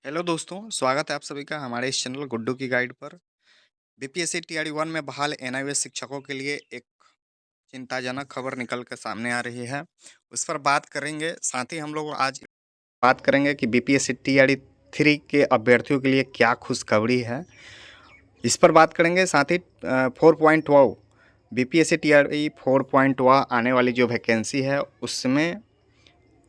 Hello दोस्तों, स्वागत है आप सभी का हमारे इस चैनल गुड्डू की गाइड पर। बीपीएससी टीआरई 1 में बहाल एनआईओएस शिक्षकों के लिए एक चिंताजनक खबर निकल कर सामने आ रही है। उस पर बात करेंगे। साथ ही हम लोग आज बात करेंगे कि बीपीएससी टीआरई 3 के अभ्यर्थियों के लिए क्या खुशखबरी है, इस पर बात करेंगे। साथ ही 4.2 बीपीएससी टीआरई 4.2 आने वाली जो वैकेंसी है उसमें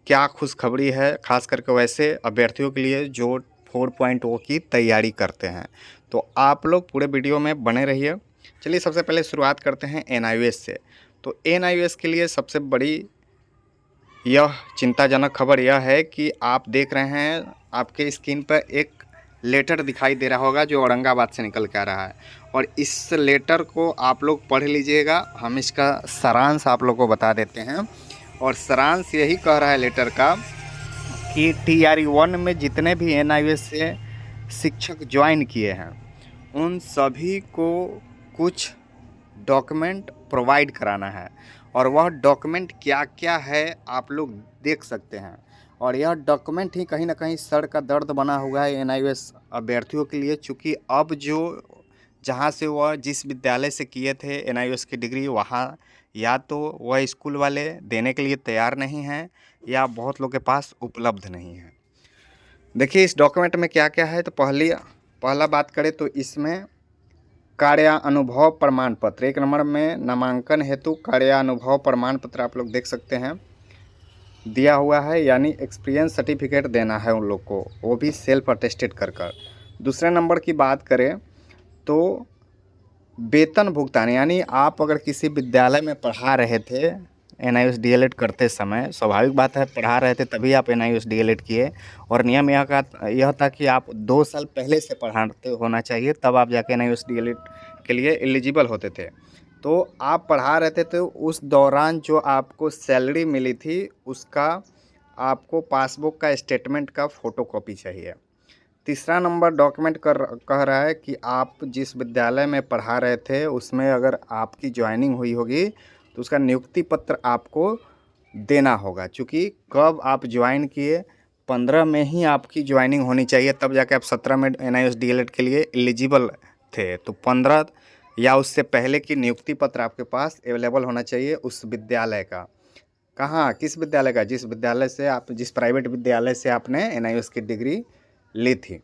क्या खुशखबरी है, खास करके वैसे अभ्यर्थियों के लिए जो 4.0 की तैयारी करते हैं। तो आप लोग पूरे वीडियो में बने रहिए। चलिए सबसे पहले शुरुआत करते हैं एनआईओएस से। तो एनआईओएस के लिए सबसे बड़ी यह चिंताजनक खबर यह है कि आप देख रहे हैं आपके स्क्रीन पर एक लेटर दिखाई दे रहा होगा जो औरंगाबाद से निकल के आ रहा है, और इस लेटर को आप लोग पढ़ लीजिएगा। हम इसका सारांश आप लोग को बता देते हैं। और सारांश यही कह रहा है लेटर का कि टीआरई 1 में जितने भी एनआईओएस से शिक्षक ज्वाइन किए हैं उन सभी को कुछ डॉक्यूमेंट प्रोवाइड कराना है, और वह डॉक्यूमेंट क्या क्या है आप लोग देख सकते हैं। और यह डॉक्यूमेंट ही कहीं ना कहीं सर का दर्द बना हुआ है एनआईओएस अभ्यर्थियों के लिए, चूँकि अब जो जहाँ से वह जिस विद्यालय से किए थे एनआईओएस की डिग्री, वहाँ या तो वह स्कूल वाले देने के लिए तैयार नहीं हैं या बहुत लोग के पास उपलब्ध नहीं है। देखिए इस डॉक्यूमेंट में क्या क्या है। तो पहला बात करें तो इसमें कार्यानुभव प्रमाण पत्र, एक नंबर में नामांकन हेतु कार्यानुभव प्रमाण पत्र आप लोग देख सकते हैं दिया हुआ है, यानी एक्सपीरियंस सर्टिफिकेट देना है उन लोग को, वो भी सेल्फ अटेस्टेड कर कर। दूसरे नंबर की बात करें तो वेतन भुगतान, यानी आप अगर किसी विद्यालय में पढ़ा रहे थे एनआईओएस डीएलएड करते समय, स्वाभाविक बात है पढ़ा रहे थे तभी आप एनआईओएस डीएलएड किए, और नियम यह था कि आप 2 साल पहले से पढ़ाते होना चाहिए, तब आप जाके एनआईओएस डीएलएड के लिए एलिजिबल होते थे। तो आप पढ़ा रहे थे तो उस दौरान जो आपको सैलरी मिली थी उसका आपको पासबुक का स्टेटमेंट का फ़ोटोकॉपी चाहिए। तीसरा नंबर डॉक्यूमेंट कह रहा है कि आप जिस विद्यालय में पढ़ा रहे थे उसमें अगर आपकी ज्वाइनिंग हुई होगी तो उसका नियुक्ति पत्र आपको देना होगा, क्योंकि कब आप ज्वाइन किए 15 में ही आपकी ज्वाइनिंग होनी चाहिए, तब जाके आप 17 में एनआईओएस डीएलएड के लिए एलिजिबल थे। तो 15 या उससे पहले की नियुक्ति पत्र आपके पास अवेलेबल होना चाहिए उस विद्यालय का। कहाँ, किस विद्यालय का? जिस विद्यालय से आप, जिस प्राइवेट विद्यालय से आपने एनआईओएस की डिग्री ली थी।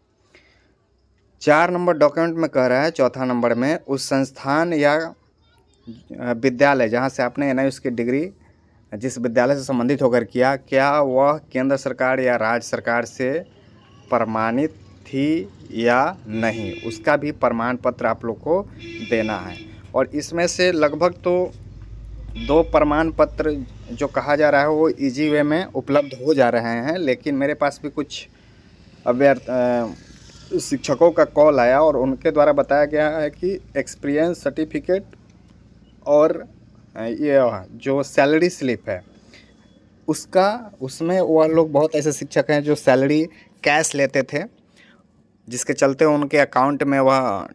4 नंबर डॉक्यूमेंट में कह रहा है, चौथा नंबर में उस संस्थान या विद्यालय जहाँ से आपने एनआईओएस की डिग्री जिस विद्यालय से संबंधित होकर किया, क्या वह केंद्र सरकार या राज्य सरकार से प्रमाणित थी या नहीं, उसका भी प्रमाण पत्र आप लोग को देना है। और इसमें से लगभग तो 2 प्रमाण पत्र जो कहा जा रहा है वो इजी वे में उपलब्ध हो जा रहे हैं, लेकिन मेरे पास भी कुछ शिक्षकों का कॉल आया और उनके द्वारा बताया गया है कि एक्सपीरियंस सर्टिफिकेट और ये जो सैलरी स्लिप है उसमें वह लोग, बहुत ऐसे शिक्षक हैं जो सैलरी कैश लेते थे, जिसके चलते उनके अकाउंट में वह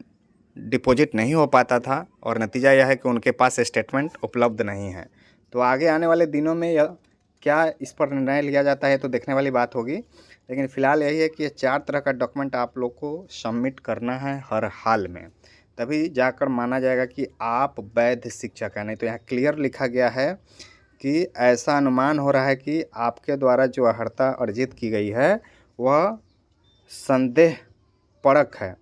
डिपॉजिट नहीं हो पाता था, और नतीजा यह है कि उनके पास स्टेटमेंट उपलब्ध नहीं है। तो आगे आने वाले दिनों में यह क्या इस पर निर्णय लिया जाता है तो देखने वाली बात होगी, लेकिन फ़िलहाल यही है कि ये 4 तरह का डॉक्यूमेंट आप लोग को सबमिट करना है हर हाल में, तभी जाकर माना जाएगा कि आप वैध शिक्षक हैं। नहीं तो यहाँ क्लियर लिखा गया है कि ऐसा अनुमान हो रहा है कि आपके द्वारा जो अर्हता अर्जित की गई है वह संदेह परक है।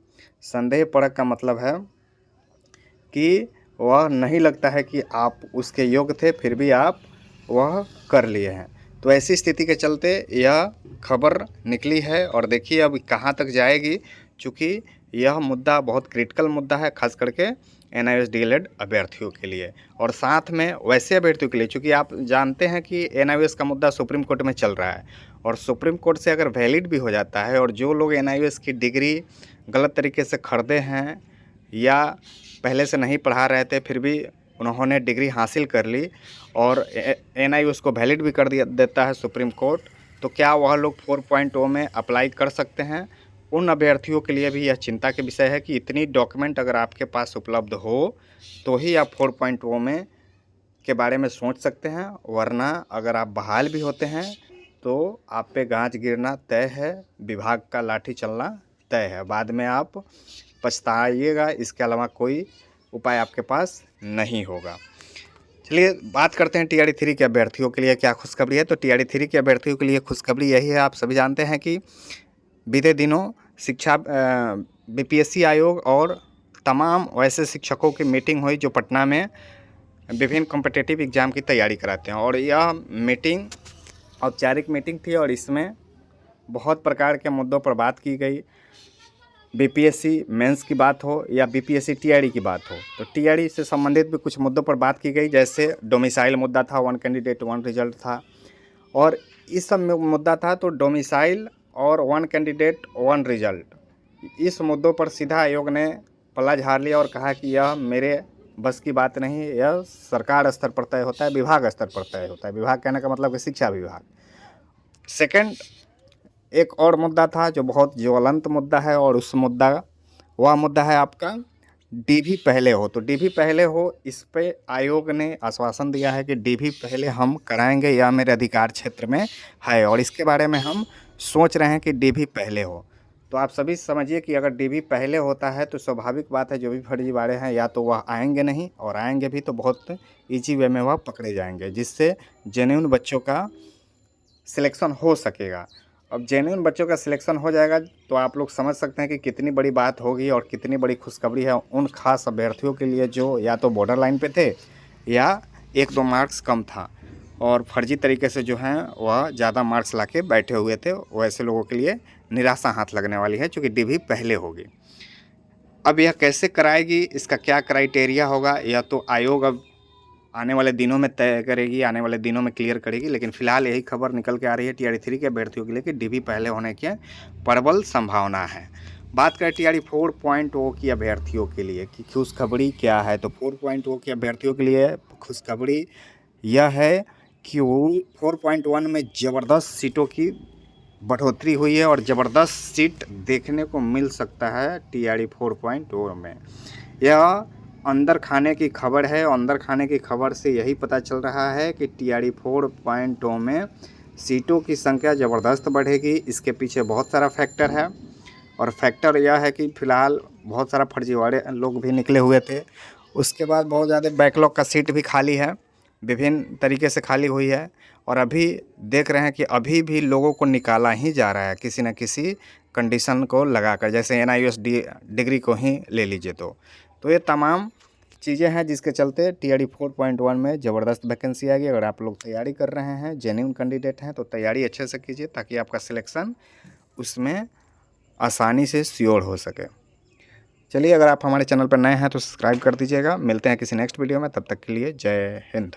संदेह परक का मतलब है कि वह नहीं लगता है कि आप उसके योग्य थे, फिर भी आप वह कर लिए हैं। तो ऐसी स्थिति के चलते यह खबर निकली है, और देखिए अब कहाँ तक जाएगी, चूँकि यह मुद्दा बहुत क्रिटिकल मुद्दा है, खास करके एनआईओएस डीएलएड अभ्यर्थियों के लिए, और साथ में वैसे अभ्यर्थियों के लिए, चूँकि आप जानते हैं कि एनआईओएस का मुद्दा सुप्रीम कोर्ट में चल रहा है, और सुप्रीम कोर्ट से अगर वैलिड भी हो जाता है, और जो लोग एनआईओएस की डिग्री गलत तरीके से खरीदे हैं या पहले से नहीं पढ़ा रहे थे फिर भी उन्होंने डिग्री हासिल कर ली और एनआईओएस को वैलिड भी कर दिया देता है सुप्रीम कोर्ट, तो क्या वह लोग 4.0 में अप्लाई कर सकते हैं? उन अभ्यर्थियों के लिए भी यह चिंता के विषय है कि इतनी डॉक्यूमेंट अगर आपके पास उपलब्ध हो तो ही आप 4.0 में के बारे में सोच सकते हैं, वरना अगर आप बहाल भी होते हैं तो आप पे गाज गिरना तय है, विभाग का लाठी चलना तय है। बाद में आप पछताइएगा, इसके अलावा कोई उपाय आपके पास नहीं होगा। चलिए बात करते हैं टीआरई 3 के अभ्यर्थियों के लिए क्या खुशखबरी है। तो टीआरई 3 के अभ्यर्थियों के लिए खुशखबरी यही है, आप सभी जानते हैं कि बीते दिनों शिक्षा बीपीएससी आयोग और तमाम वैसे शिक्षकों की मीटिंग हुई जो पटना में विभिन्न कॉम्पिटिटिव एग्ज़ाम की तैयारी कराते हैं। और यह मीटिंग औपचारिक मीटिंग थी और इसमें बहुत प्रकार के मुद्दों पर बात की गई। बीपीएससी मेंस की बात हो या बीपीएससी टीआरई की बात हो, तो टीआरई से संबंधित भी कुछ मुद्दों पर बात की गई, जैसे डोमिसाइल मुद्दा था, 1 कैंडिडेट 1 रिजल्ट था। और इस सब में मुद्दा था तो डोमिसाइल और 1 कैंडिडेट 1 रिजल्ट, इस मुद्दों पर सीधा आयोग ने पल्ला झाड़ लिया और कहा कि यह मेरे बस की बात नहीं है, यह सरकार स्तर पर तय होता है, विभाग स्तर पर तय होता है। विभाग कहने का मतलब कि शिक्षा विभाग। सेकंड, एक और मुद्दा था जो बहुत ज्वलंत मुद्दा है, और वह मुद्दा है आपका डीवी पहले हो। तो डीवी पहले हो, इस पे आयोग ने आश्वासन दिया है कि डीवी पहले हम कराएंगे, यह मेरे अधिकार क्षेत्र में है और इसके बारे में हम सोच रहे हैं कि डीवी पहले हो। तो आप सभी समझिए कि अगर डीवी पहले होता है तो स्वाभाविक बात है जो भी फर्जीवाड़े हैं या तो वह आएंगे नहीं, और आएंगे भी तो बहुत ईजी वे में वह पकड़े जाएंगे, जिससे जेन्युइन बच्चों का सिलेक्शन हो सकेगा। अब जेन्युइन बच्चों का सिलेक्शन हो जाएगा तो आप लोग समझ सकते हैं कि कितनी बड़ी बात होगी और कितनी बड़ी खुशखबरी है उन खास अभ्यर्थियों के लिए जो या तो बॉर्डर लाइन पे थे या 1-2 मार्क्स कम था और फर्जी तरीके से जो हैं वह ज़्यादा मार्क्स लाके बैठे हुए थे। वैसे लोगों के लिए निराशा हाथ लगने वाली है, चूँकि डीवी पहले होगी। अब यह कैसे कराएगी, इसका क्या क्राइटेरिया होगा, या तो आयोग अब आने वाले दिनों में तय करेगी, आने वाले दिनों में क्लियर करेगी। लेकिन फिलहाल यही खबर निकल के आ रही है टीआरई 3 के अभ्यर्थियों के लिए कि डीवी पहले होने की प्रबल संभावना है। बात करें टीआरई 4.0 की अभ्यर्थियों के लिए कि खुशखबरी क्या है, तो 4.0 के अभ्यर्थियों के लिए खुशखबरी यह है कि वो 4.1 में ज़बरदस्त सीटों की बढ़ोतरी हुई है और ज़बरदस्त सीट देखने को मिल सकता है टीआरई 4.0 में। यह अंदर खाने की खबर है और अंदर खाने की खबर से यही पता चल रहा है कि टीआरई 4.0 में सीटों की संख्या ज़बरदस्त बढ़ेगी। इसके पीछे बहुत सारा फैक्टर है और फैक्टर यह है कि फ़िलहाल बहुत सारा फर्जीवाड़े लोग भी निकले हुए थे। उसके बाद बहुत ज़्यादा बैकलॉग का सीट भी खाली है, विभिन्न तरीके से खाली हुई है और अभी देख रहे हैं कि अभी भी लोगों को निकाला ही जा रहा है किसी न किसी कंडीशन को लगाकर, जैसे NIOS डिग्री को ही ले लीजिए। तो ये तमाम चीज़ें हैं जिसके चलते टीआरई 4.1 में ज़बरदस्त वैकेंसी आएगी। अगर आप लोग तैयारी कर रहे हैं, जेन्युइन कैंडिडेट हैं, तो तैयारी अच्छे से कीजिए ताकि आपका सिलेक्शन उसमें आसानी से श्योर हो सके। चलिए, अगर आप हमारे चैनल पर नए हैं तो सब्सक्राइब कर दीजिएगा। मिलते हैं किसी नेक्स्ट वीडियो में, तब तक के लिए जय हिंद।